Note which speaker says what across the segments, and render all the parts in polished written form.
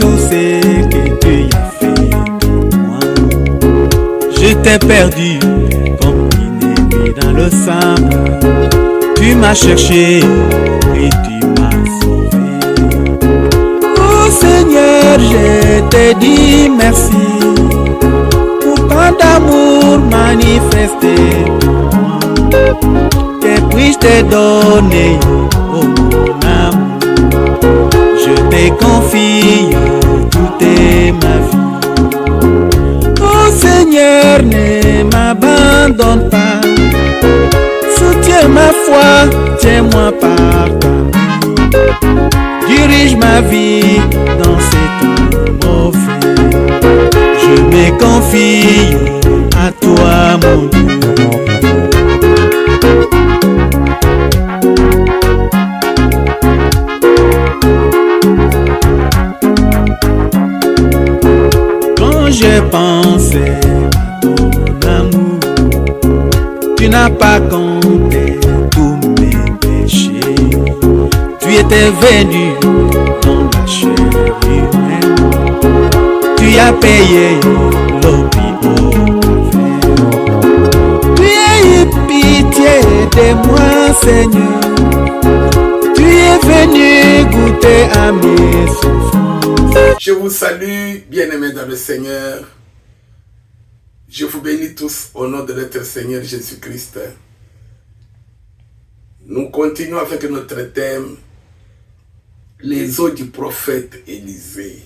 Speaker 1: tout ce que tu as fait pour moi. Je t'ai perdu comme une dans le sable. Tu m'as cherché et tu m'as sauvé. Oh Seigneur, je te dis merci pour tant d'amour manifesté pour moi. Que puis-je te donner, oh mon amour? Je te confie toute ma vie. Oh Seigneur, ne m'abandonne pas. Soutiens ma foi, tiens-moi par ta main. Dirige ma vie dans ces temps mauvais. Je me confie à toi, mon Dieu. Quand je pensais à ton amour, tu n'as pas compté tous mes péchés. Tu étais venu dans la chair humaine. Tu as payé le prix au calvaire. Tu as eu pitié de moi, Seigneur. Tu es venu goûter à mes souffrances.
Speaker 2: Je vous salue, bien-aimés dans le Seigneur. Je vous bénis tous au nom de notre Seigneur Jésus-Christ. Nous continuons avec notre thème, les eaux du prophète Élisée.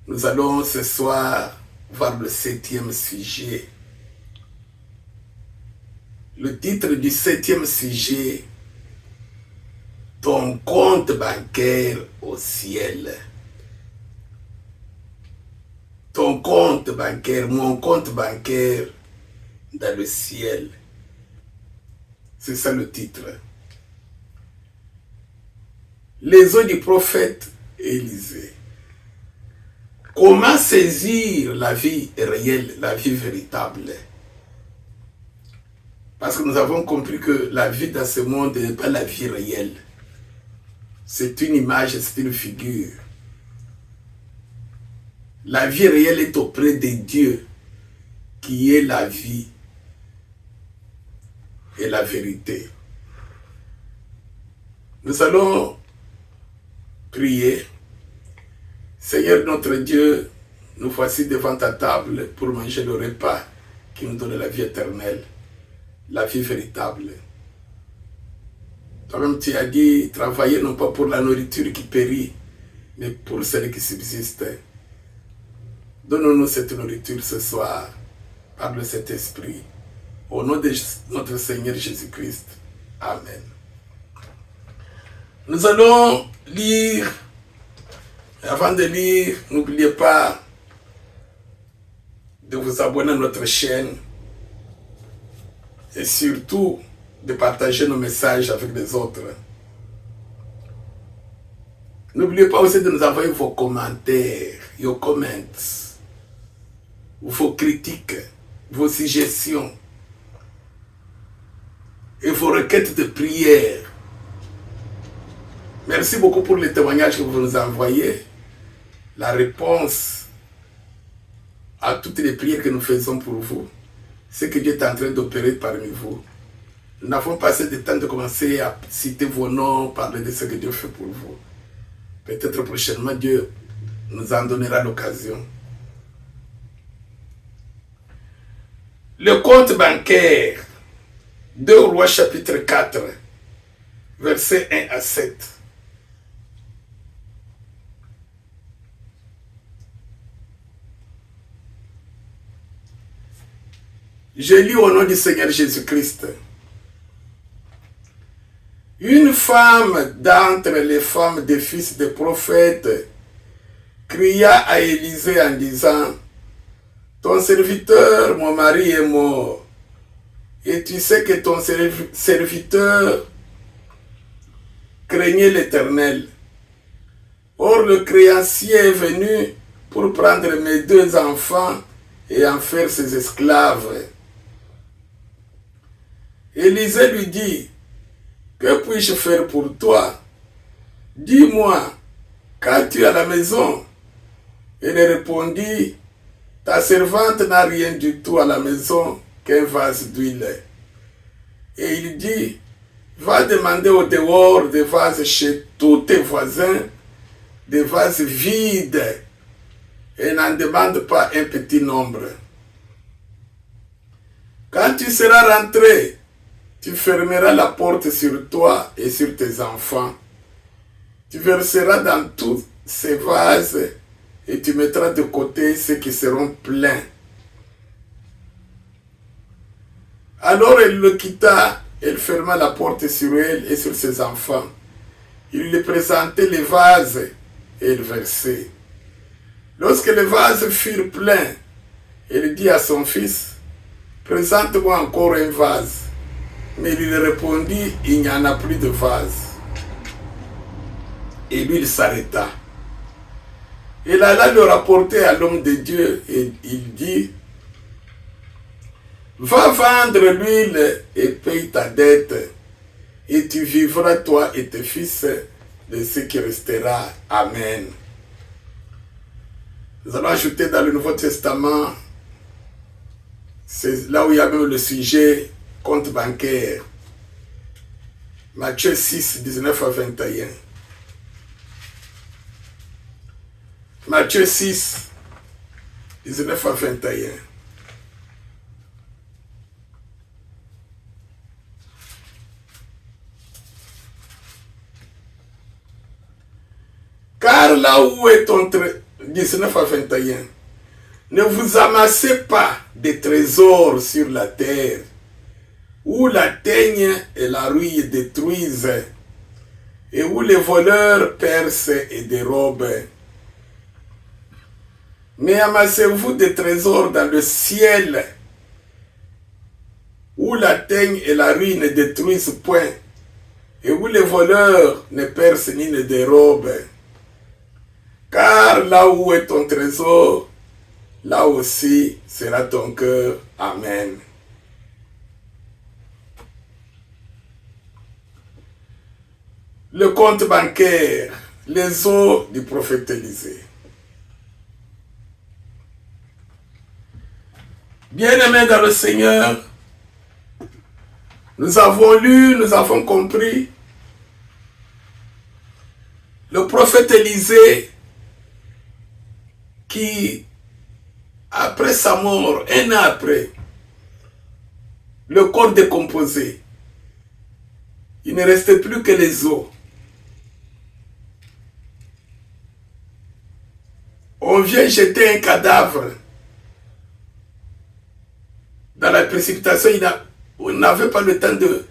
Speaker 2: Nous allons ce soir voir le 7e sujet. Le titre du 7e sujet, ton compte bancaire au ciel. Ton compte bancaire, mon compte bancaire dans le ciel. C'est ça le titre. Les eaux du prophète Élisée. Comment saisir la vie réelle, la vie véritable? Parce que nous avons compris que la vie dans ce monde n'est pas la vie réelle. C'est une image, c'est une figure. La vie réelle est auprès de Dieu, qui est la vie et la vérité. Nous allons prier. Seigneur notre Dieu, nous voici devant ta table pour manger le repas qui nous donne la vie éternelle, la vie véritable. Toi-même tu as dit, travailler non pas pour la nourriture qui périt, mais pour celle qui subsiste. Donne-nous cette nourriture ce soir, par le Saint-Esprit, au nom de notre Seigneur Jésus-Christ. Amen. Nous allons lire. Avant de lire, n'oubliez pas de vous abonner à notre chaîne et surtout de partager nos messages avec les autres. N'oubliez pas aussi de nous envoyer vos commentaires, your comments, vos critiques, vos suggestions et vos requêtes de prière. Merci beaucoup pour les témoignages que vous nous envoyez. La réponse à toutes les prières que nous faisons pour vous, c'est que Dieu est en train d'opérer parmi vous. Nous n'avons pas assez de temps de commencer à citer vos noms, parler de ce que Dieu fait pour vous. Peut-être prochainement, Dieu nous en donnera l'occasion. Le compte bancaire, 2 Rois chapitre 4, versets 1 à 7. Je lis au nom du Seigneur Jésus-Christ. Une femme d'entre les femmes des fils des prophètes cria à Élisée en disant, « Ton serviteur, mon mari, est mort, et tu sais que ton serviteur craignait l'Éternel. Or le créancier est venu pour prendre mes 2 enfants et en faire ses esclaves. » Élisée lui dit, « Que puis-je faire pour toi? Dis-moi, qu'as-tu à la maison? Elle répondit, ta servante n'a rien du tout à la maison qu'un vase d'huile. Et il dit, va demander au dehors des vases chez tous tes voisins, des vases vides, et n'en demande pas un petit nombre. Quand tu seras rentré, tu fermeras la porte sur toi et sur tes enfants. Tu verseras dans tous ces vases et tu mettras de côté ceux qui seront pleins. Alors elle le quitta, elle ferma la porte sur elle et sur ses enfants. Il lui présentait les vases et elle versait. Lorsque les vases furent pleins, elle dit à son fils, présente-moi encore un vase. Mais il lui répondit, il n'y en a plus de vase. Et lui, il s'arrêta. Il alla le rapporter à l'homme de Dieu et il dit, va vendre l'huile et paye ta dette, et tu vivras toi et tes fils de ce qui restera. Amen. Nous allons ajouter dans le Nouveau Testament, c'est là où il y a même le sujet compte bancaire. Matthieu 6, 19 à 21. Matthieu 6, 19 à 21. Car là où est ton 19 à 21, ne vous amassez pas des trésors sur la terre, où la teigne et la rouille détruisent, et où les voleurs percent et dérobent. Mais amassez-vous des trésors dans le ciel, où la teigne et la rouille ne détruisent point, et où les voleurs ne percent ni ne dérobent. Car là où est ton trésor, là aussi sera ton cœur. Amen. Le compte bancaire, les eaux du prophète Élisée. Bien-aimés dans le Seigneur, nous avons lu, nous avons compris. Le prophète Élisée, qui, après sa mort, un an après, le corps décomposé, il ne restait plus que les os. On vient jeter un cadavre dans la précipitation. On n'avait pas le temps de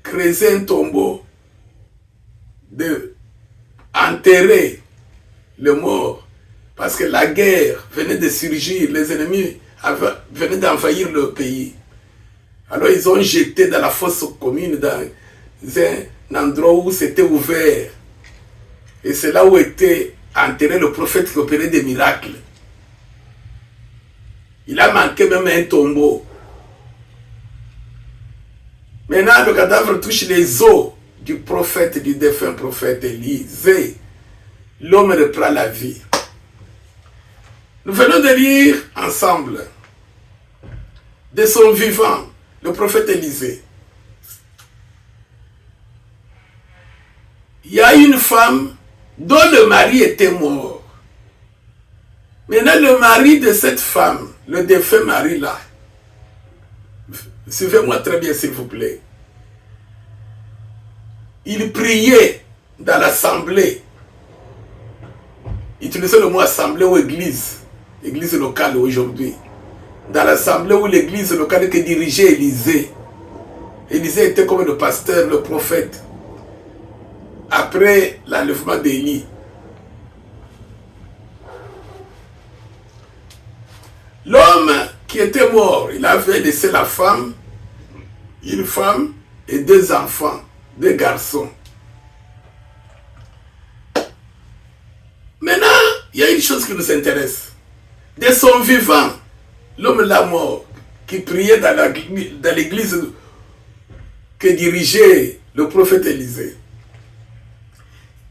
Speaker 2: creuser un tombeau, de enterrer le mort, parce que la guerre venait de surgir, les ennemis venaient d'envahir le pays. Alors ils ont jeté dans la fosse commune, dans un endroit où c'était ouvert. Et c'est là où était enterré le prophète qui opérait des miracles. Il a manqué même un tombeau. Maintenant, le cadavre touche les os du prophète, du défunt prophète Élisée. L'homme reprend la vie. Nous venons de lire ensemble de son vivant, le prophète Élisée. Il y a une femme dont le mari était mort. Maintenant, le mari de cette femme, le défunt mari là, suivez-moi très bien s'il vous plaît. Il priait dans l'assemblée. Utilisez le mot assemblée ou église. Église locale aujourd'hui. Dans l'assemblée ou l'église locale que dirigeait Élisée. Élisée était comme le pasteur, le prophète. Après l'enlèvement d'Élie. L'homme qui était mort, il avait laissé la femme, une femme et deux enfants, deux garçons. Maintenant, il y a une chose qui nous intéresse. De son vivant, l'homme là mort, qui priait dans l'église que dirigeait le prophète Élisée,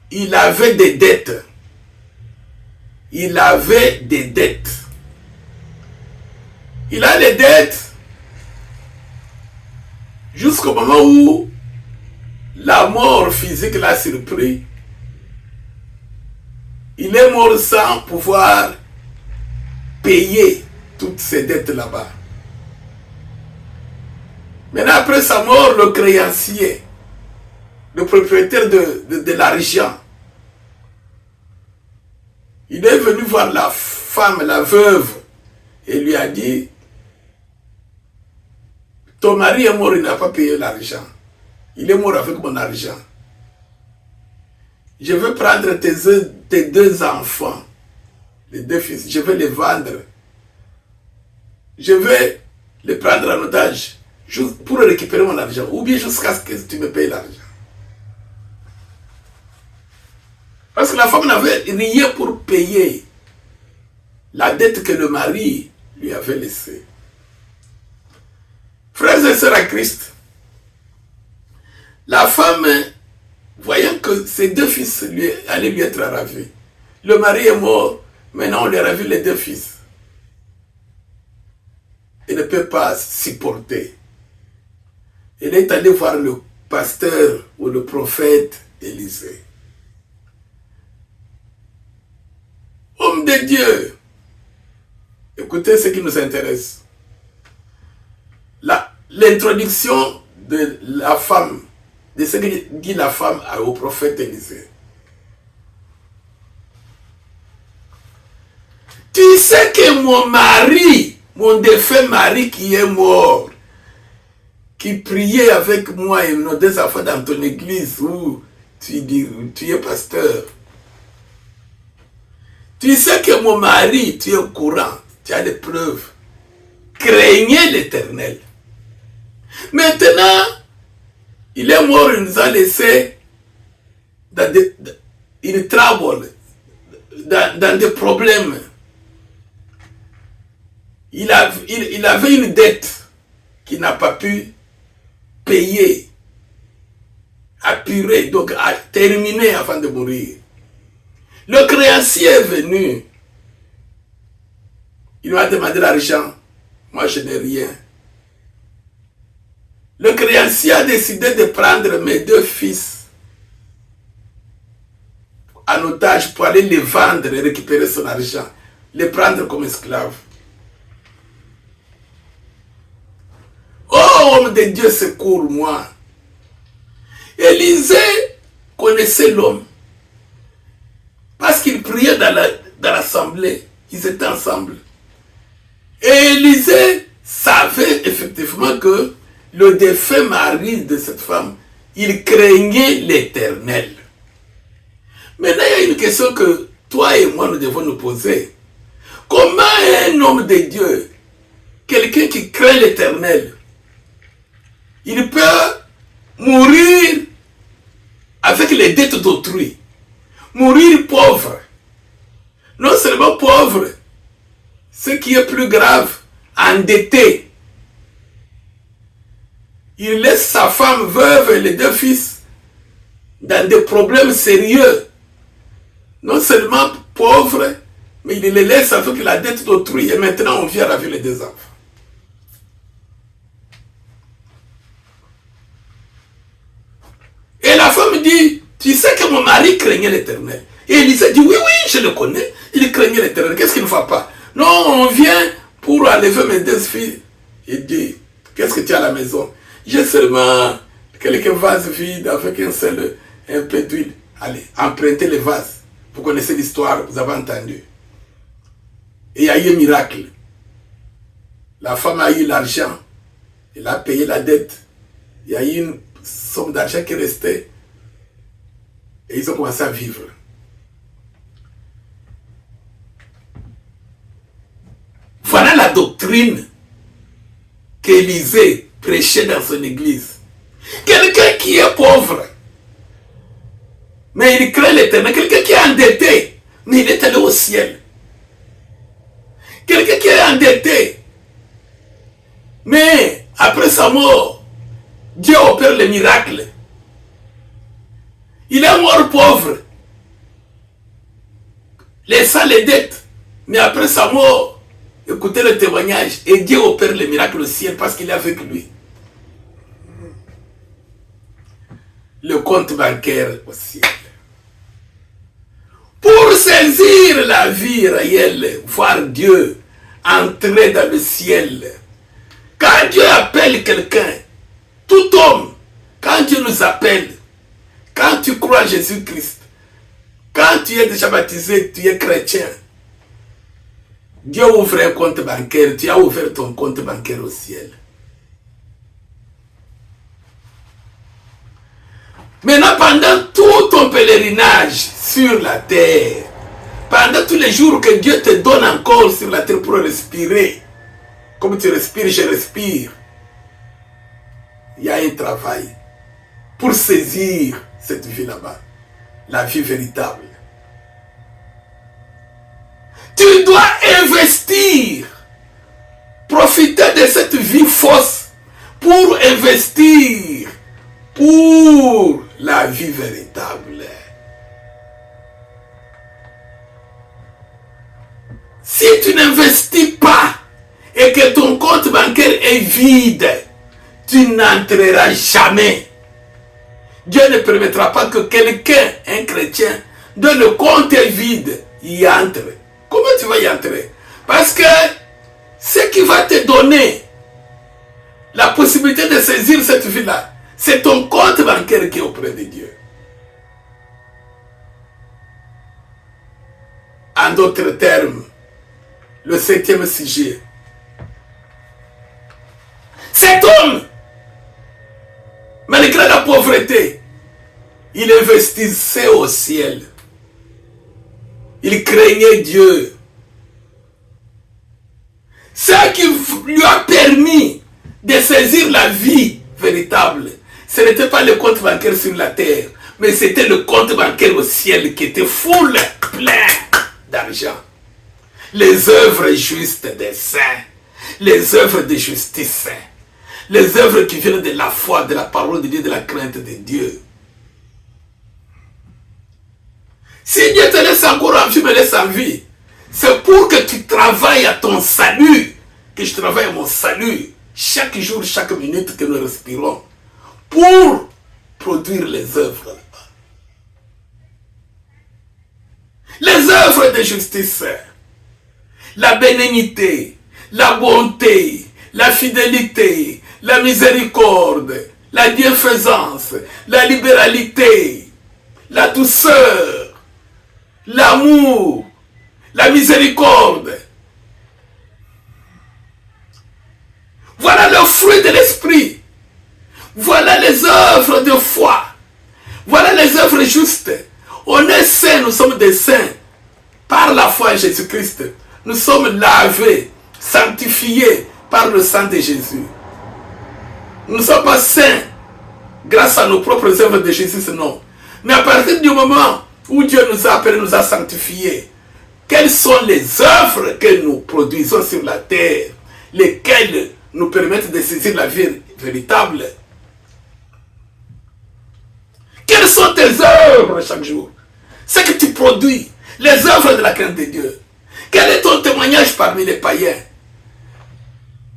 Speaker 2: il avait des dettes. il avait des dettes. Il a des dettes jusqu'au moment où la mort physique l'a surpris. Il est mort sans pouvoir payer toutes ces dettes là-bas. Maintenant, après sa mort, le créancier, le propriétaire de l'argent, il est venu voir la femme, la veuve, et lui a dit, ton mari est mort, il n'a pas payé l'argent. Il est mort avec mon argent. Je vais prendre tes deux enfants, les deux fils, je vais les vendre. Je vais les prendre en otage pour récupérer mon argent, ou bien jusqu'à ce que tu me payes l'argent. Parce que la femme n'avait rien pour payer la dette que le mari lui avait laissée. Frères et sœurs à Christ, la femme, voyant que ses deux fils allaient lui être ravis, le mari est mort, maintenant on lui a ravi les deux fils. Elle ne peut pas supporter. Elle est allée voir le pasteur ou le prophète Élisée. Homme de Dieu, écoutez ce qui nous intéresse. L'introduction de la femme, de ce que dit la femme au prophète Élisée. Tu sais que mon mari, mon défunt mari qui est mort, qui priait avec moi et nos deux enfants dans ton église où tu es pasteur. Tu sais que mon mari, tu es au courant, tu as des preuves. Craignez l'Éternel. Maintenant, il est mort, il nous a laissé dans des troubles, dans des problèmes. Il avait une dette qu'il n'a pas pu payer, apurer, donc à terminer avant de mourir. Le créancier est venu. Il m'a demandé l'argent. Moi, je n'ai rien. Le créancier a décidé de prendre mes deux fils en otage pour aller les vendre et récupérer son argent. Les prendre comme esclaves. Oh, homme de Dieu, secours-moi. Élisée connaissait l'homme. Parce qu'il priait dans l'assemblée. Ils étaient ensemble. Et Élisée savait effectivement que le défunt mari de cette femme, il craignait l'Éternel. Maintenant, il y a une question que toi et moi nous devons nous poser. Comment un homme de Dieu, quelqu'un qui craint l'Éternel, il peut mourir avec les dettes d'autrui, mourir pauvre, non seulement pauvre, ce qui est plus grave, endetté. Il laisse sa femme veuve et les deux fils dans des problèmes sérieux. Non seulement pauvre, mais il les laisse avec la dette d'autrui. Et maintenant, on vient ravi les deux enfants. Et la femme dit, tu sais que mon mari craignait l'Éternel. Et Élisée dit, oui, je le connais. Il craignait l'Éternel. Qu'est-ce qu'il ne va pas? Non, on vient pour enlever mes deux filles. Il dit, qu'est-ce que tu as à la maison? J'ai seulement quelques vases vides avec un peu d'huile. Allez, empruntez les vases. Vous connaissez l'histoire, vous avez entendu. Et il y a eu un miracle. La femme a eu l'argent. Elle a payé la dette. Il y a eu une somme d'argent qui restait. Et ils ont commencé à vivre. Voilà la doctrine qu'Élisée prêchait dans son église. Quelqu'un qui est pauvre, mais il craint l'Éternel. Quelqu'un qui est endetté, mais il est allé au ciel. Quelqu'un qui est endetté, mais après sa mort, Dieu opère le miracle. Il est mort pauvre. laissant les dettes. Mais après sa mort, écoutez le témoignage, et Dieu opère les miracles au ciel parce qu'il est avec lui. Le compte bancaire au ciel. Pour saisir la vie réelle, voir Dieu entrer dans le ciel. Quand Dieu appelle quelqu'un, tout homme, quand Dieu nous appelle, quand tu crois en Jésus-Christ, quand tu es déjà baptisé, tu es chrétien, Dieu ouvre un compte bancaire, tu as ouvert ton compte bancaire au ciel. Maintenant, pendant tout ton pèlerinage sur la terre, pendant tous les jours que Dieu te donne encore sur la terre pour respirer, comme tu respires, je respire, il y a un travail pour saisir cette vie là-bas, la vie véritable. Tu dois investir, profiter de cette vie fausse pour investir pour la vie véritable. Si tu n'investis pas et que ton compte bancaire est vide, tu n'entreras jamais. Dieu ne permettra pas que quelqu'un, un chrétien, dont le compte est vide, y entre. Comment tu vas y entrer? Parce que ce qui va te donner la possibilité de saisir cette vie-là, c'est ton compte bancaire qui est auprès de Dieu. En d'autres termes, le 7e sujet. Cet homme, malgré la pauvreté, il investissait au ciel. Il craignait Dieu. Ce qui lui a permis de saisir la vie véritable, ce n'était pas le compte bancaire sur la terre, mais c'était le compte bancaire au ciel qui était full, plein d'argent. Les œuvres justes des saints, les œuvres de justice, les œuvres qui viennent de la foi, de la parole de Dieu, de la crainte de Dieu. Si Dieu te laisse encore en vie, me laisse en vie, c'est pour que tu travailles à ton salut, que je travaille à mon salut, chaque jour, chaque minute que nous respirons, pour produire les œuvres là-bas. Les œuvres de justice, la bénignité, la bonté, la fidélité, la miséricorde, la bienfaisance, la libéralité, la douceur, l'amour, la miséricorde. Voilà le fruit de l'esprit. Voilà les œuvres de foi. Voilà les œuvres justes. On est saints, nous sommes des saints. Par la foi en Jésus-Christ, nous sommes lavés, sanctifiés par le sang de Jésus. Nous ne sommes pas saints grâce à nos propres œuvres de Jésus, non. Mais à partir du moment où Dieu nous a appelés, nous a sanctifiés, quelles sont les œuvres que nous produisons sur la terre, lesquelles nous permettent de saisir la vie véritable? Quelles sont tes œuvres chaque jour? Ce que tu produis, les œuvres de la crainte de Dieu. Quel est ton témoignage parmi les païens?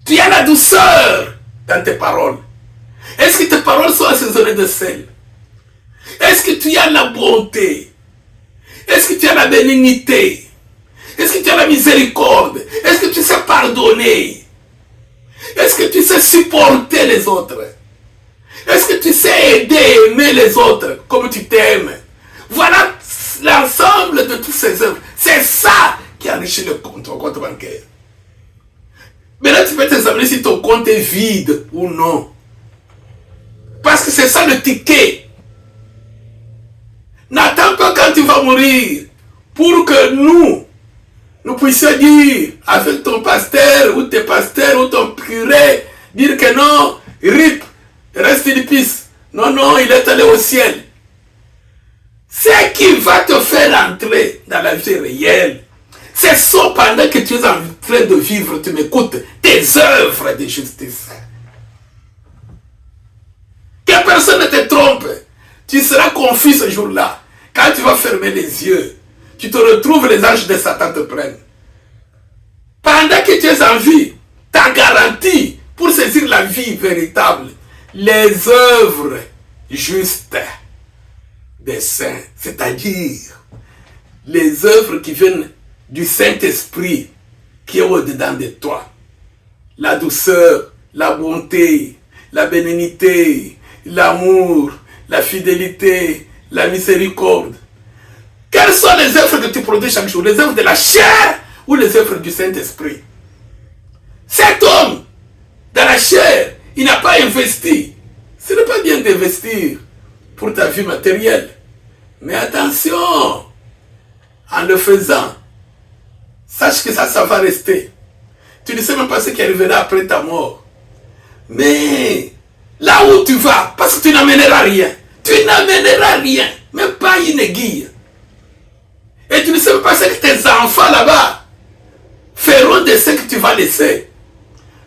Speaker 2: Tu as la douceur dans tes paroles. Est-ce que tes paroles sont assaisonnées de sel? Est-ce que tu as la bonté? Est-ce que tu as la bénignité? Est-ce que tu as la miséricorde? Est-ce que tu sais pardonner? Est-ce que tu sais supporter les autres? Est-ce que tu sais aider, aimer les autres comme tu t'aimes? Voilà l'ensemble de toutes ces œuvres. C'est ça qui enrichit ton compte bancaire. Maintenant, tu peux t'examiner si ton compte est vide ou non. Parce que c'est ça le ticket. N'attends pas quand tu vas mourir pour que nous puissions dire avec ton pasteur ou tes pasteurs ou ton curé, dire que non, RIP, reste in peace. Non, non, il est allé au ciel. Ce qui va te faire entrer dans la vie réelle, c'est ça pendant que tu es en train de vivre, tu m'écoutes, tes œuvres de justice. Que personne ne te trompe. Tu seras confus ce jour-là. Quand tu vas fermer les yeux, tu te retrouves, les anges de Satan te prennent. Pendant que tu es en vie, ta garantie pour saisir la vie véritable, les œuvres justes des saints, c'est-à-dire les œuvres qui viennent du Saint-Esprit qui est au-dedans de toi. La douceur, la bonté, la bénignité, l'amour, la fidélité, la miséricorde. Quelles sont les œuvres que tu produis chaque jour? Les œuvres de la chair ou les œuvres du Saint-Esprit? Cet homme, dans la chair, il n'a pas investi. Ce n'est pas bien d'investir pour ta vie matérielle. Mais attention, en le faisant, sache que ça va rester. Tu ne sais même pas ce qui arrivera après ta mort. Mais là où tu vas, parce que tu n'amèneras rien. Tu n'amèneras rien, même pas une aiguille. Et tu ne sais même pas ce que tes enfants là-bas feront de ce que tu vas laisser.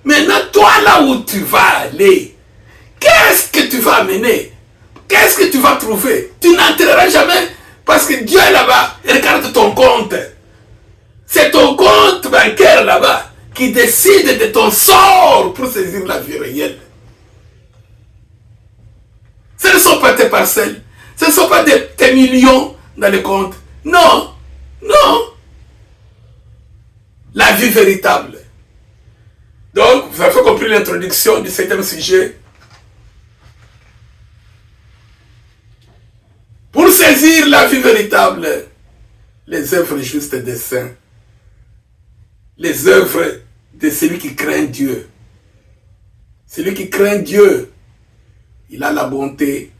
Speaker 2: Maintenant, toi là où tu vas aller, qu'est-ce que tu vas amener? Qu'est-ce que tu vas trouver? Tu n'entreras jamais parce que Dieu est là-bas. Regarde ton compte. C'est ton compte bancaire là-bas qui décide de ton sort pour saisir la vie réelle. Ce ne sont pas tes parcelles. Ce ne sont pas tes millions dans les comptes. Non. Non. La vie véritable. Donc, vous avez compris l'introduction du 7e sujet. Pour saisir la vie véritable, les œuvres justes des saints, les œuvres de celui qui craint Dieu. Celui qui craint Dieu, il a la bonté,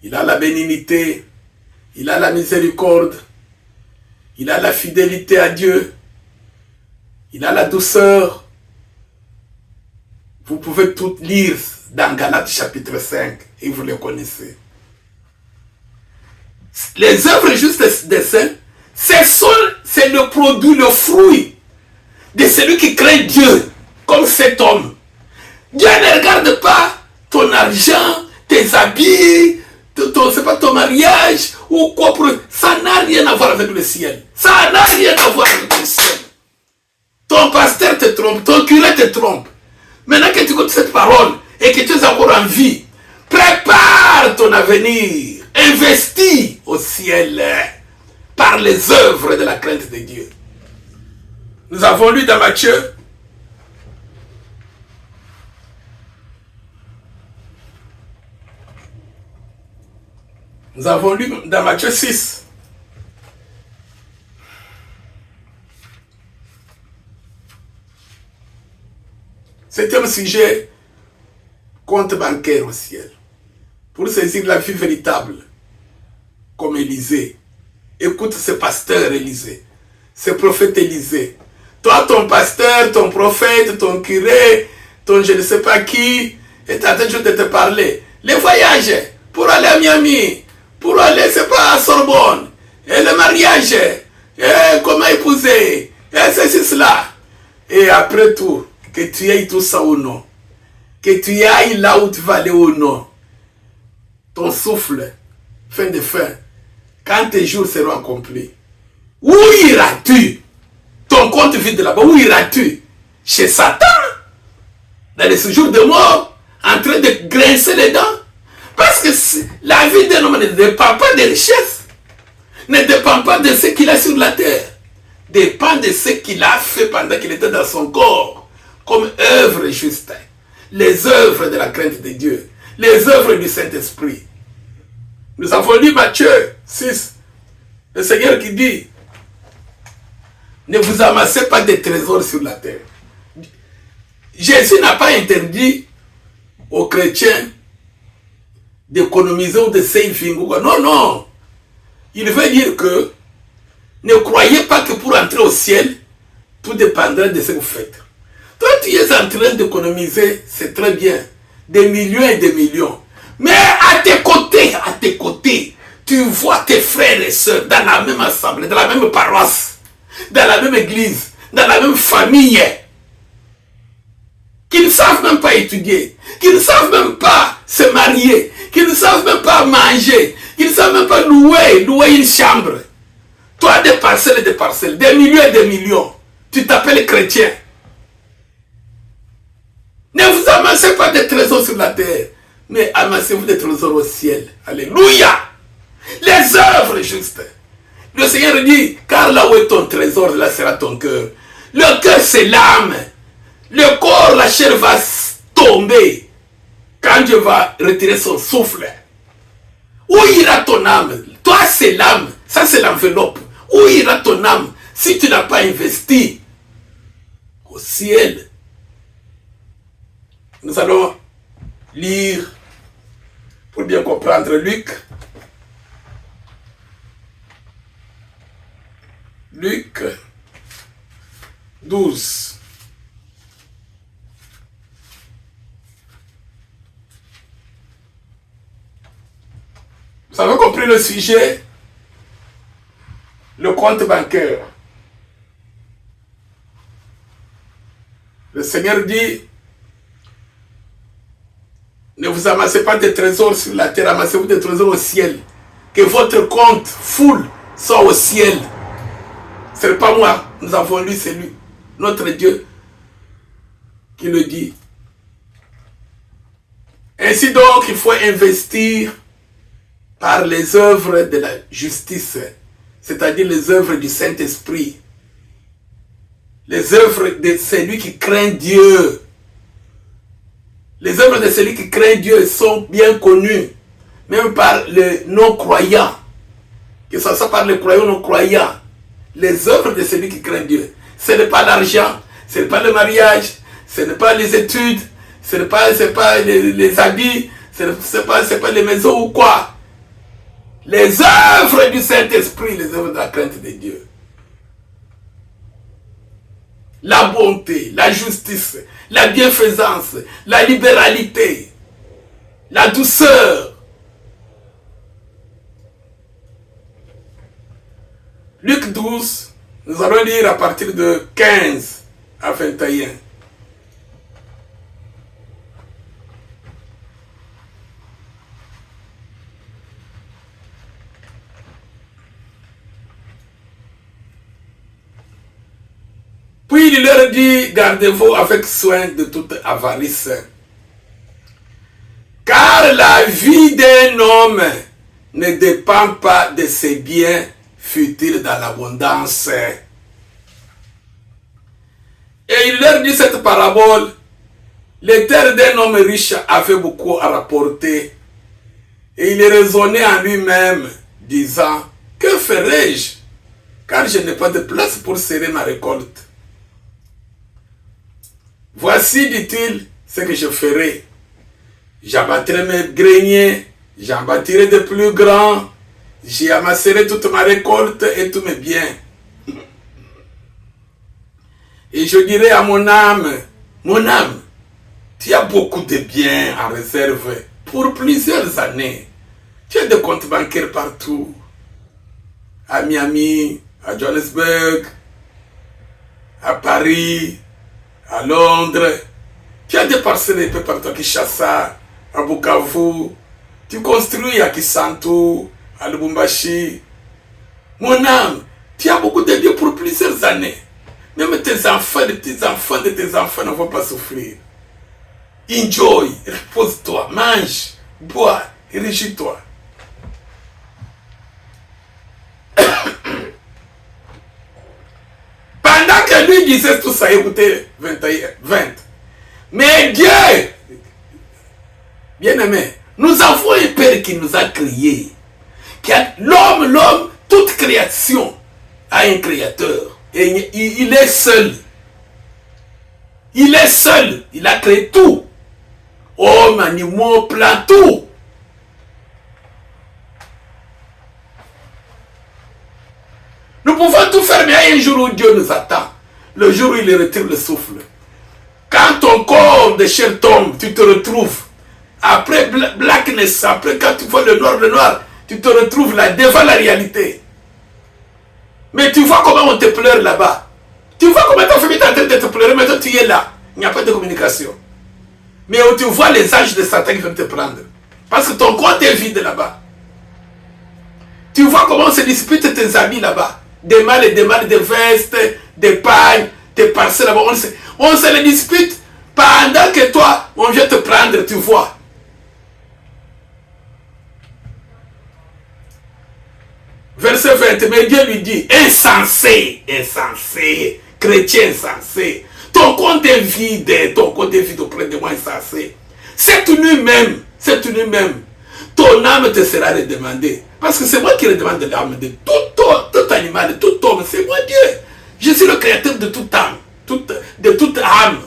Speaker 2: il a la bénignité, il a la miséricorde, il a la fidélité à Dieu, il a la douceur. Vous pouvez tout lire dans Galates chapitre 5 et vous les connaissez. Les œuvres justes des saints, c'est le produit, le fruit de celui qui craint Dieu, comme cet homme. Dieu ne regarde pas ton argent, tes habits, ton mariage ou quoi. Ça n'a rien à voir avec le ciel. Ça n'a rien à voir avec le ciel. Ton pasteur te trompe, ton curé te trompe. Maintenant que tu écoutes cette parole et que tu es encore en vie, prépare ton avenir. Investis au ciel par les œuvres de la crainte de Dieu. Nous avons lu dans Matthieu. Nous avons lu dans Matthieu 6. Septième sujet, compte bancaire au ciel. Pour saisir la vie véritable, comme Élisée. Écoute ce pasteur Élisée, ce prophète Élisée. Toi, ton pasteur, ton prophète, ton curé, ton je ne sais pas qui, est en train de te parler. Les voyages, pour aller à Miami, pour aller, c'est pas à Sorbonne, et le mariage, et comment épouser, et ceci, cela. Et après tout, que tu ailles tout ça ou non, que tu ailles là où tu vas aller ou non, ton souffle, fin de fin, quand tes jours seront accomplis, où iras-tu? Ton compte vide là-bas, où iras-tu? Chez Satan? Dans les séjours de mort, en train de grincer les dents? Parce que la vie d'un homme ne dépend pas des richesses, ne dépend pas de ce qu'il a sur la terre, dépend de ce qu'il a fait pendant qu'il était dans son corps, comme œuvre juste, les œuvres de la crainte de Dieu, les œuvres du Saint-Esprit. Nous avons lu Matthieu 6, le Seigneur qui dit, ne vous amassez pas de trésors sur la terre. Jésus n'a pas interdit aux chrétiens d'économiser ou de saving. Non, non. Il veut dire que ne croyez pas que pour entrer au ciel, tout dépendra de ce que vous faites. Toi, tu es en train d'économiser, c'est très bien, des millions et des millions. Mais à tes côtés, tu vois tes frères et sœurs dans la même assemblée, dans la même paroisse, dans la même église, dans la même famille, qui ne savent même pas étudier, qui ne savent même pas se marier, qui ne savent même pas manger, qui ne savent même pas louer une chambre. as des parcelles et des parcelles, des millions et des millions. Tu t'appelles chrétien. Ne vous amassez pas des trésors sur la terre, mais amassez-vous des trésors au ciel. Alléluia. Les œuvres justes. Le Seigneur dit, car là où est ton trésor, là sera ton cœur. Le cœur, c'est l'âme. Le corps, la chair va tomber quand Dieu va retirer son souffle. Où ira ton âme? Toi, c'est l'âme. Ça, c'est l'enveloppe. Où ira ton âme si tu n'as pas investi au ciel? Nous allons lire, pour bien comprendre, Luc. Luc 12. Vous avez compris le sujet? Le compte bancaire. Le Seigneur dit, ne vous amassez pas des trésors sur la terre, amassez-vous des trésors au ciel. Que votre compte full soit au ciel. Ce n'est pas moi, nous avons lu, c'est lui, notre Dieu, qui le dit. Ainsi donc, il faut investir par les œuvres de la justice, c'est-à-dire les œuvres du Saint-Esprit, les œuvres de celui qui craint Dieu. Les œuvres de celui qui craint Dieu sont bien connues, même par les non-croyants, que ce soit par les croyants ou non-croyants. Les œuvres de celui qui craint Dieu, ce n'est pas l'argent, ce n'est pas le mariage, ce n'est pas les études, ce n'est pas les habits, ce n'est pas les maisons ou quoi. Les œuvres du Saint-Esprit, les œuvres de la crainte de Dieu. La bonté, la justice, la bienfaisance, la libéralité, la douceur. Luc 12, nous allons lire à partir de 15 à 21. Puis il leur dit, gardez-vous avec soin de toute avarice. Car la vie d'un homme ne dépend pas de ses biens futurs dans l'abondance. Et il leur dit cette parabole. Les terres d'un homme riche avait beaucoup à rapporter. Et il raisonnait en lui-même, disant, que ferai-je? Car je n'ai pas de place pour serrer ma récolte. Voici, dit-il, ce que je ferai. J'abattrai mes greniers, j'en bâtirai de plus grands, j'y amasserai toute ma récolte et tous mes biens. Et je dirai à mon âme, tu as beaucoup de biens en réserve pour plusieurs années. Tu as des comptes bancaires partout. À Miami, à Johannesburg, à Paris, à Londres. Tu as des parcelles un peu partout à Kinshasa, à Bukavu. Tu construis à Kisantu, à Lubumbashi. Mon âme, tu as beaucoup de biens pour plusieurs années. Même tes enfants, les petits-enfants de tes enfants ne vont pas souffrir. Enjoy, repose-toi, mange, bois, réjouis-toi. Pendant que lui disait tout ça, écoutez 20. Mais Dieu, bien-aimé, nous avons un Père qui nous a créés. L'homme, toute création a un créateur. Et il est seul. Il est seul. Il a créé tout. Hommes, animaux, plantes, tout. Nous pouvons tout faire, mais il y a un jour où Dieu nous attend. Le jour où il retire le souffle. Quand ton corps de chair tombe, tu te retrouves. Après blackness, après quand tu vois le noir, tu te retrouves là, devant la réalité. Mais tu vois comment on te pleure là-bas. Tu vois comment ta famille est en train de te pleurer, maintenant tu es là. Il n'y a pas de communication. Mais tu vois les anges de Satan qui viennent te prendre. Parce que ton corps est vide là-bas. Tu vois comment on se dispute tes amis là-bas. des mal et des mal, des vestes, des pagnes, des parcelles là-bas. On se les dispute pendant que toi, on vient te prendre, tu vois. Verset 20, mais Dieu lui dit, insensé, insensé, chrétien insensé, ton compte est vide auprès de moi, insensé. Cette nuit même, ton âme te sera redemandée. Parce que c'est moi qui redemande l'âme de tout animal, de tout homme, c'est moi Dieu. Je suis le créateur de toute âme, de toute âme.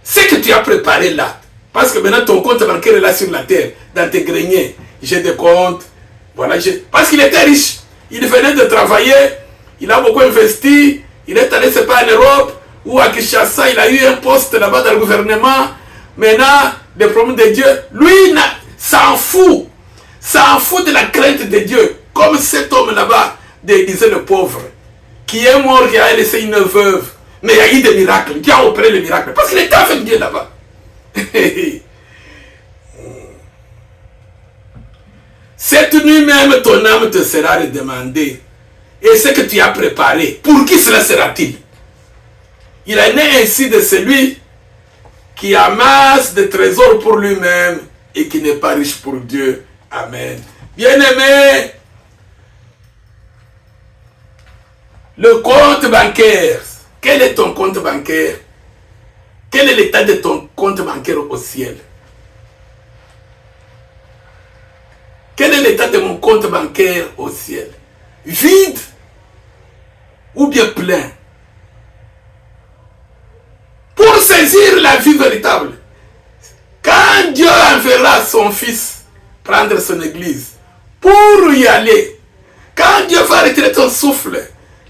Speaker 2: Ce que tu as préparé là, parce que maintenant ton compte bancaire est là sur la terre, dans tes greniers, j'ai des comptes. Voilà, parce qu'il était riche, il venait de travailler, il a beaucoup investi, il est allé, c'est pas en Europe, ou à Kinshasa, il a eu un poste là-bas dans le gouvernement. Maintenant, les problèmes de Dieu, lui, s'en fout de la crainte de Dieu, comme cet homme là-bas, disait le pauvre, qui est mort, qui a laissé une veuve, mais il y a eu des miracles, qui a opéré les miracles, parce qu'il était avec Dieu là-bas. Cette nuit même, ton âme te sera redemandée. Et ce que tu as préparé, pour qui cela sera-t-il? Il en est ainsi de celui qui amasse des trésors pour lui-même et qui n'est pas riche pour Dieu. Amen. Bien-aimé, le compte bancaire. Quel est ton compte bancaire? Quel est l'état de ton compte bancaire au ciel? Quel est l'état de mon compte bancaire au ciel? Vide ou bien plein? Pour saisir la vie véritable, quand Dieu enverra son fils prendre son église, pour y aller, quand Dieu va retirer ton souffle,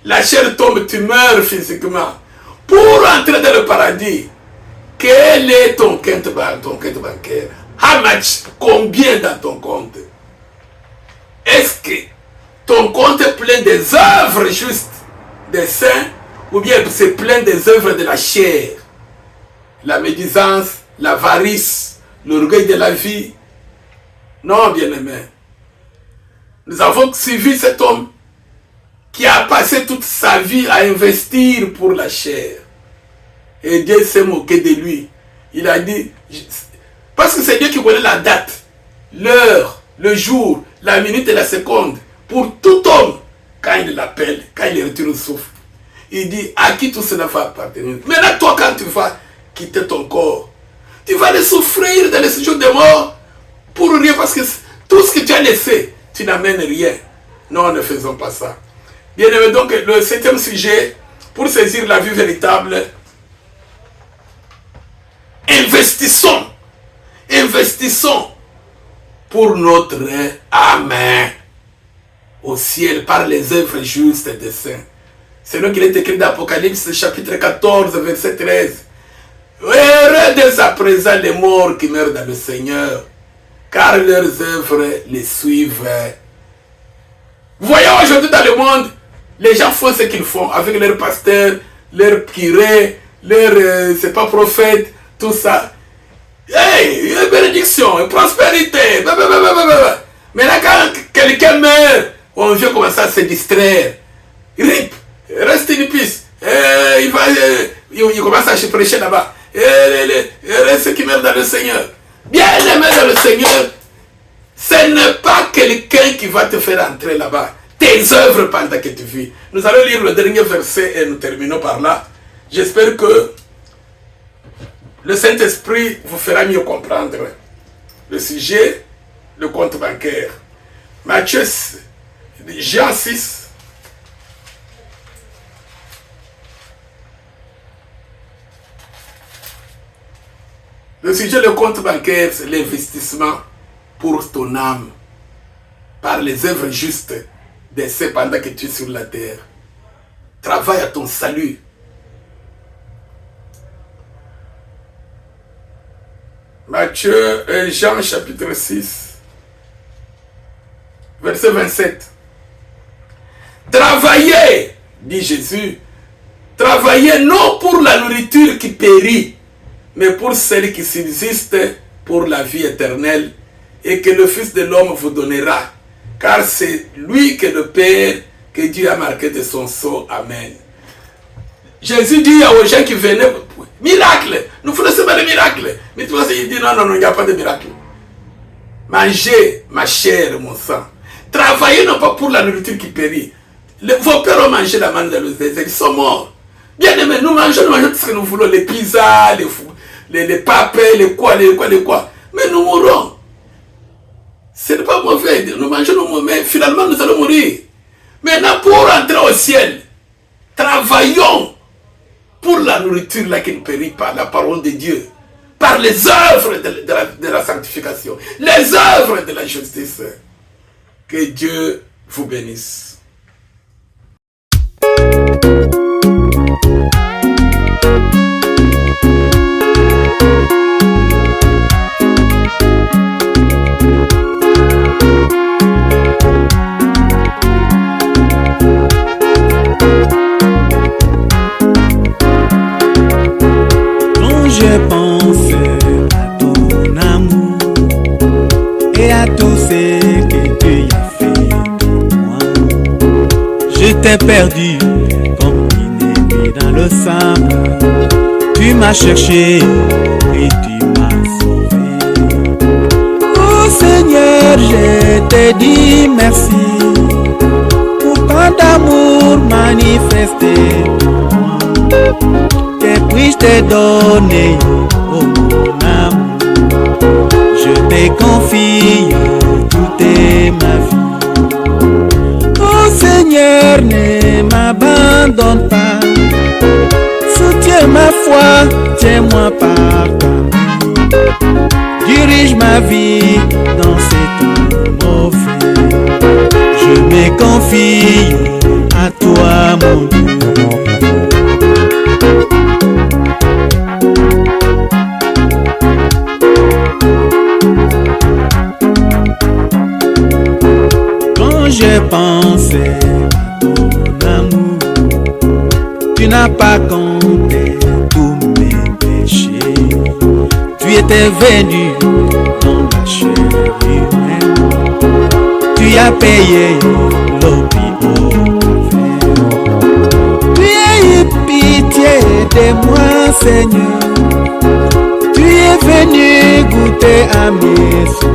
Speaker 2: la chair tombe, tu meurs physiquement, pour entrer dans le paradis, quel est ton compte bancaire? How much? Combien dans ton compte? Est-ce que ton compte est plein des œuvres justes des saints, ou bien c'est plein des œuvres de la chair? La médisance, l'avarice, l'orgueil de la vie. Non, bien-aimé. Nous avons suivi cet homme qui a passé toute sa vie à investir pour la chair. Et Dieu s'est moqué de lui. Il a dit, parce que c'est Dieu qui connaît la date, l'heure, le jour, la minute et la seconde, pour tout homme, quand il l'appelle, quand il retire le souffle. Il dit, à qui tout cela va appartenir? Maintenant, toi, quand tu vas quitter ton corps, tu vas aller souffrir dans les séjours de mort pour rien, parce que tout ce que tu as laissé, tu n'amènes rien. Non, ne faisons pas ça. Bien aimé, donc le 7e sujet, pour saisir la vie véritable, investissons pour notre âme au ciel par les œuvres justes des saints. C'est là qu'il est écrit dans Apocalypse chapitre 14, verset 13. Heureux dès à présent les morts qui meurent dans le Seigneur, car leurs œuvres les suivent. Voyons aujourd'hui dans le monde, les gens font ce qu'ils font avec leurs pasteurs, leurs curés, leurs, c'est pas prophètes, tout ça. Hey, une bénédiction, une prospérité. Maintenant, quand quelqu'un meurt, on vient commencer à se distraire. Rip, reste une piste. Il commence à se prêcher là-bas. Reste qui meurt dans le Seigneur. Bien aimé dans le Seigneur, ce n'est pas quelqu'un qui va te faire entrer là-bas. Tes œuvres pendant que tu vis. Nous allons lire le dernier verset et nous terminons par là. J'espère que le Saint-Esprit vous fera mieux comprendre le sujet, le compte bancaire. Matthieu, Jean 6. Le sujet, le compte bancaire, c'est l'investissement pour ton âme par les œuvres justes de ceux pendant que tu es sur la terre. Travaille à ton salut. Matthieu et Jean chapitre 6, verset 27. Travaillez, dit Jésus, travaillez non pour la nourriture qui périt, mais pour celle qui subsiste pour la vie éternelle, et que le Fils de l'homme vous donnera, car c'est lui que le Père que Dieu a marqué de son sceau. Amen. Jésus dit aux gens qui venaient, miracle, nous faisons pas de miracle. Mais toi, il dit non, il n'y a pas de miracle. Mangez ma chair, mon sang. Travaillez non pas pour la nourriture qui périt. Vos pères ont mangé la manne de l'Ézéchiel, ils sont morts. Bien aimé, nous mangeons tout ce que nous voulons, les pizzas, les papés, les quoi. Mais nous mourrons. Ce n'est pas mauvais, nous mangeons, mais finalement nous allons mourir. Maintenant, pour entrer au ciel, travaillons pour la nourriture là qui ne périt pas, la parole de Dieu, par les œuvres de la sanctification, les œuvres de la justice. Que Dieu vous bénisse.
Speaker 1: Je pense à ton amour et à tout ce que tu as fait pour moi. Je t'ai perdu comme une épée dans le sable. Tu m'as cherché et tu m'as sauvé. Oh Seigneur, je te dis merci pour tant d'amour manifesté pour moi. Que puis-je te donner, oh mon amour? Je te confie toute ma vie. Oh Seigneur, ne m'abandonne pas. Soutiens ma foi, tiens-moi par ta main. Dirige ma vie dans ces temps mauvais. Je me confie à toi, mon Dieu. Je pensais à ton amour, tu n'as pas compté tous mes péchés. Tu étais venu dans la chair humaine, tu as payé le prix au calvaire. Tu as eu pitié de moi, Seigneur. Tu es venu goûter à mes souffrances.